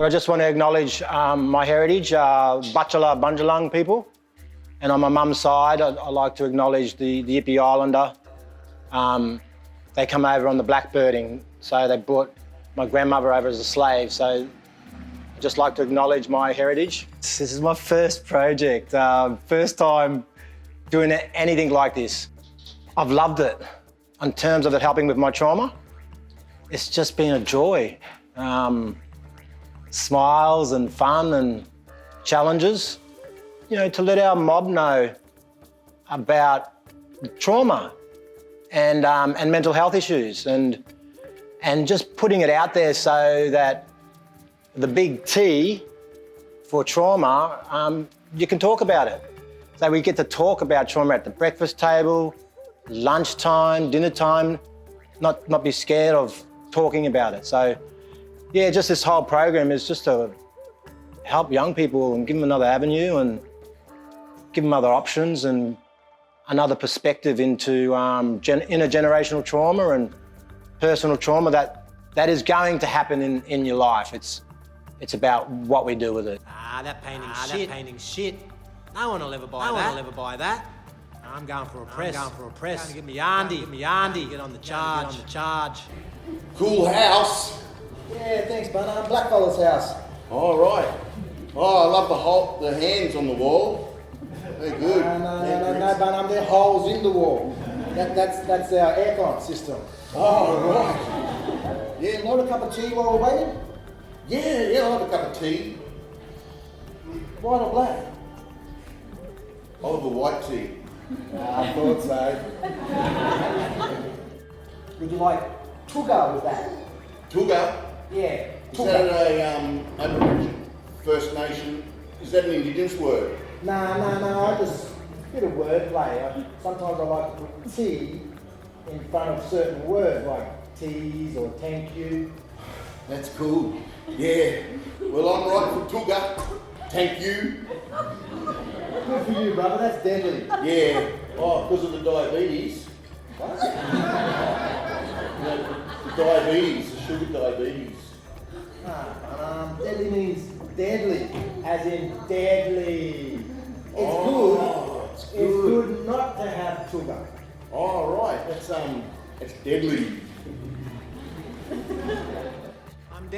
But I just want to acknowledge my heritage, Butchulla Bundjalung people. And on my mum's side, I like to acknowledge the Yippi Islander. They come over on the blackbirding, so they brought my grandmother over as a slave. So I just like to acknowledge my heritage. This is my first project, first time doing anything like this. I've loved it. In terms of it helping with my trauma, it's just been a joy. Smiles and fun and challenges, you know, to let our mob know about trauma and mental health issues and just putting it out there so that the big T for trauma, you can talk about it. So we get to talk about trauma at the breakfast table, lunchtime, dinner time, not be scared of talking about it. So yeah, just this whole program is just to help young people and give them another avenue and give them other options and another perspective into intergenerational trauma and personal trauma that is going to happen in your life. It's about what we do with it. That painting's shit. No one will ever buy that. I'm going for a press. Going to get me Yandy. Get on the charge. Cool house. Yeah, thanks, Bunna. Blackfella's house. All right. Oh, I love the hands on the wall. They're good. No, Bunna. They're holes in the wall. That's our aircon system. Oh, right. Yeah, you want a cup of tea while we're waiting? Yeah, I'll have a cup of tea. White or black? I'll have a white tea. I thought so. Would you like tuga with that? Tuga? Yeah. Is that a Aboriginal First Nation? Is that an Indigenous word? No. I just a bit of wordplay. Sometimes I like to put T in front of certain words like tease or thank you. That's cool. Yeah. Well, I'm right for Tuga. Thank you. Good for you, brother. That's deadly. Yeah. Oh, because of the diabetes. What? The diabetes, the sugar diabetes. Deadly means deadly, as in deadly. It's good not to have sugar. Oh, right. That's deadly. I'm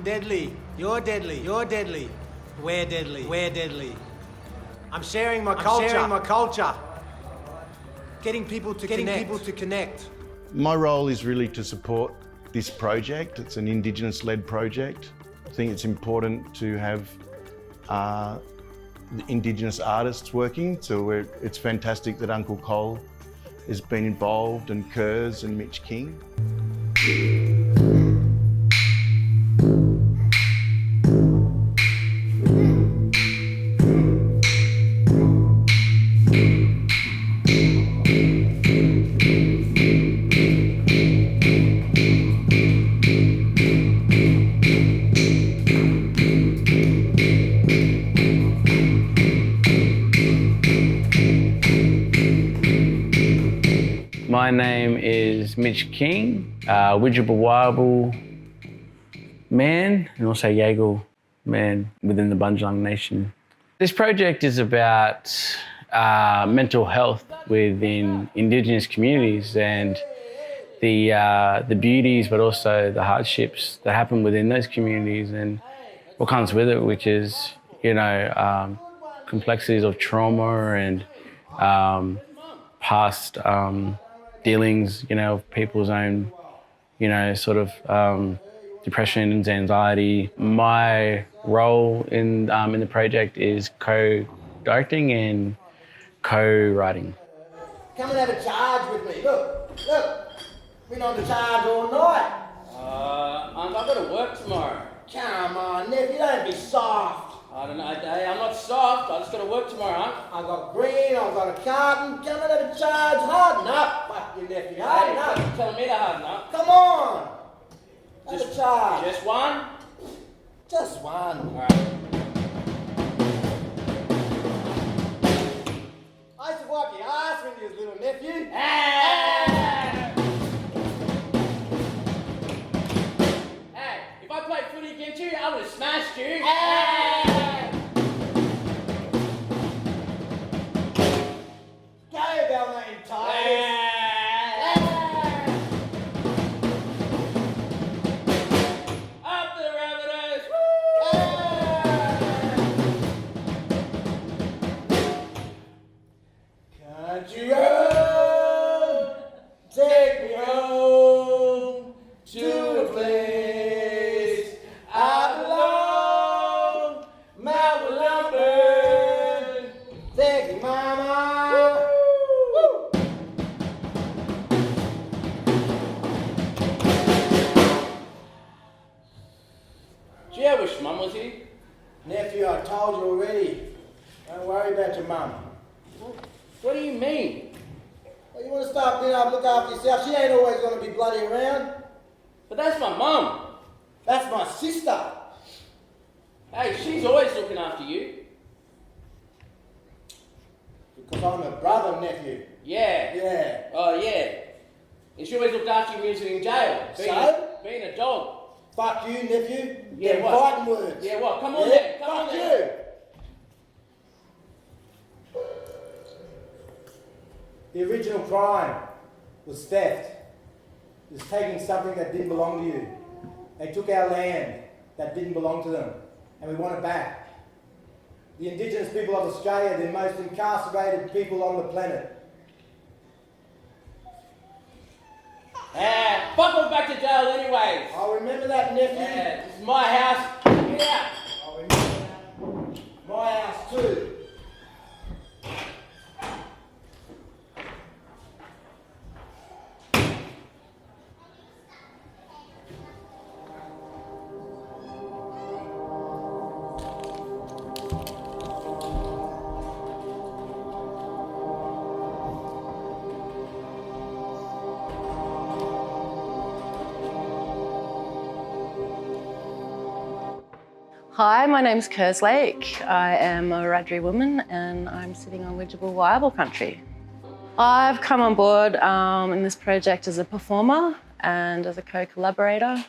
deadly. You're deadly. We're deadly. I'm sharing my culture. Getting people to connect. My role is really to support this project. It's an Indigenous-led project. I think it's important to have Indigenous artists working, so it's fantastic that Uncle Cole has been involved, and Kurz and Mitch King. My name is Mitch King, Widjabawabal man, and also Yagal man within the Bundjalung Nation. This project is about mental health within Indigenous communities and the beauties, but also the hardships that happen within those communities and what comes with it, which is, complexities of trauma and past dealings, of people's own, depression and anxiety. My role in the project is co-directing and co-writing. Come and have a charge with me. Look. Been on the charge all night. I've got to work tomorrow. Come on, Nev, you don't be soft. I don't know, Dave. I'm not soft. I just got to work tomorrow, huh? I've got green, I've got a carton. Come and have a charge. Harden up. Fuck you, nephew. Harden up. You're telling me to harden up. Come on. Have a charge. Just one? Just one. All right. I used to wipe your ass when you was little, nephew. Hey, if I play footy against you, I'll I'm gonna smash you. Go, Balmain Tigers! Up the Rabbitohs. Country road, take me home to a place I belong. Mount Lumber, take me, mama. Woo! Gee, I wish Mum was here. Nephew, I told you already. Don't worry about your mum. What do you mean? Well, you want to start being able to look after yourself? She ain't always going to be bloody around. But that's my mum. That's my sister. Hey, she's always looking after you. Because I'm a brother, nephew. Yeah. Yeah. Oh, yeah. And she always looked after you when you was in jail. Being a dog. Fuck you, nephew. Yeah, Them what? fighting words. Yeah, what? Come on Yeah, then. Come on fuck then. you. The original crime was theft. It was taking something that didn't belong to you. They took our land that didn't belong to them, and we want it back. The Indigenous people of Australia, the most incarcerated people on the planet. Fuck off back to jail anyways. I'll remember that, nephew. Yeah, this is my house. Get out. I'll remember that. My house too. Hi, my name's Kers Lake. I am a Wiradjuri woman and I'm sitting on Widjabul Waiable country. I've come on board in this project as a performer and as a co-collaborator.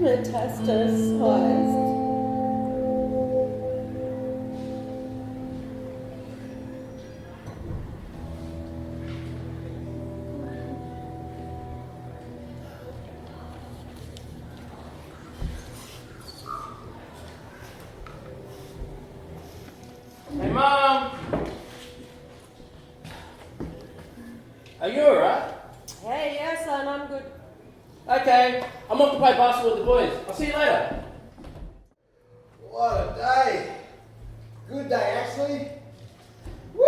Metastasized. Hey, Mum. Are you alright? Hey, yeah, son, I'm good. Okay, I'm off to play basketball with the boys. I'll see you later. What a day. Good day, actually. Woo!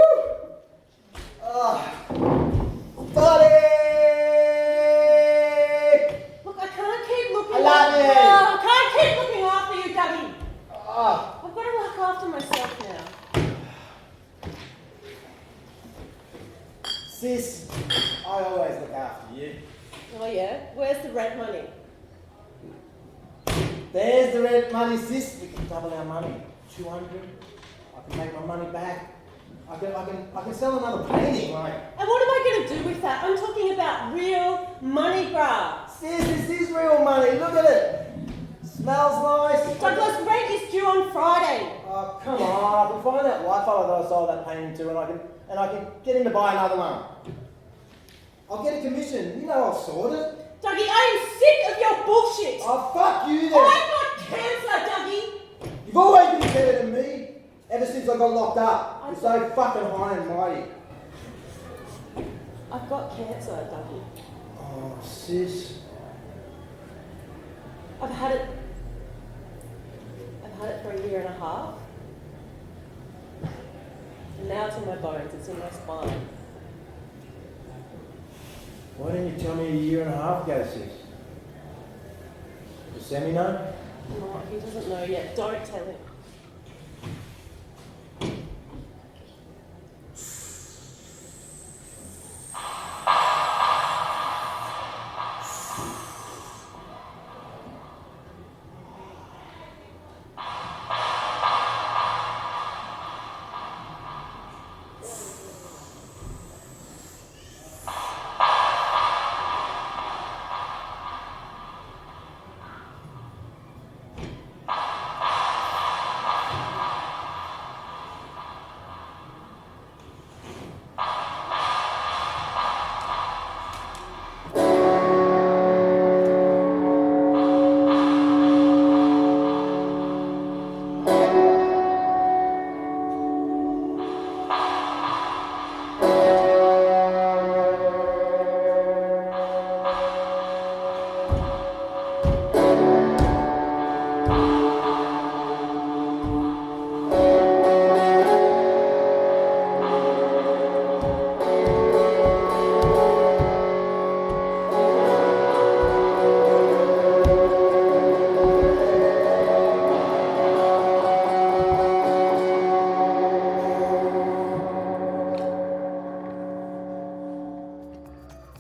Buddy! Look, I can't keep looking. I love you. Oh, I can't keep looking after you, Daddy. Oh, I've got to look after myself now. sis, I always look after you. Oh yeah? Where's the rent money? There's the rent money, sis. We can double our money. 200. I can make my money back. I can sell another painting, like. And what am I going to do with that? I'm talking about real money, bruh. Sis, this is real money. Look at it. Smells nice. Douglas, rent is due on Friday. Oh, come on. I can find that white fella that I sold that painting to, and I can get him to buy another one. I'll get a commission. You know I'll sort it. Dougie, I am sick of your bullshit. Oh, fuck you then. I've got cancer, Dougie. You've always been better than me. Ever since I got locked up. You're so fucking high and mighty. I've got cancer, Dougie. Oh, sis. I've had it for a year and a half. And now it's in my bones, it's in my spine. Why didn't you tell me a year and a half ago, sis? Does Sammy know? No, he doesn't know yet. Don't tell him.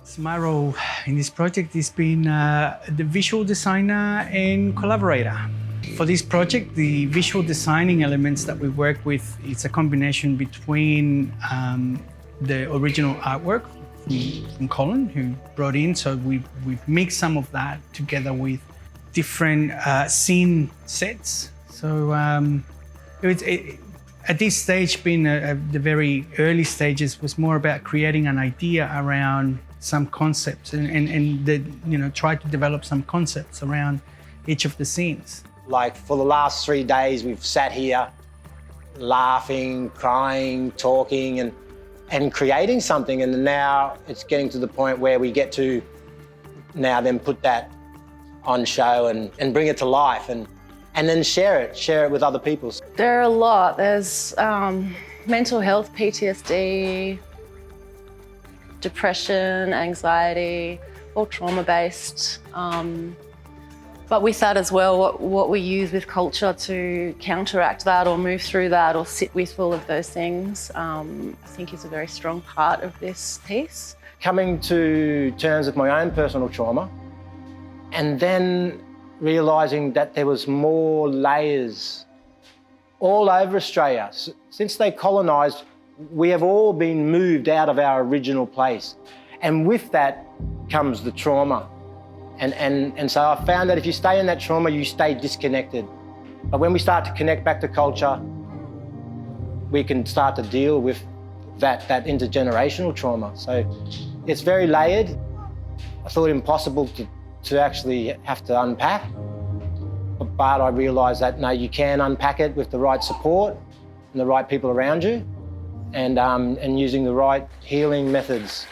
So my role in this project has been the visual designer and collaborator. For this project, the visual designing elements that we work with, it's a combination between the original artwork from Colin, who brought in. So we've mixed some of that together with different scene sets. So at this stage, being the very early stages, was more about creating an idea around some concepts and try to develop some concepts around each of the scenes. Like for the last 3 days, we've sat here laughing, crying, talking and creating something. And now it's getting to the point where we get to now then put that on show and bring it to life and then share it with other people. There are a lot. There's mental health, PTSD, depression, anxiety, all trauma-based. But with that as well, what we use with culture to counteract that or move through that or sit with all of those things, I think is a very strong part of this piece. Coming to terms with my own personal trauma and then realising that there was more layers all over Australia. Since they colonised, we have all been moved out of our original place. And with that comes the trauma. And so I found that if you stay in that trauma, you stay disconnected. But when we start to connect back to culture, we can start to deal with that intergenerational trauma. So it's very layered. I thought it impossible to actually have to unpack. But I realised that, no, you can unpack it with the right support and the right people around you and using the right healing methods.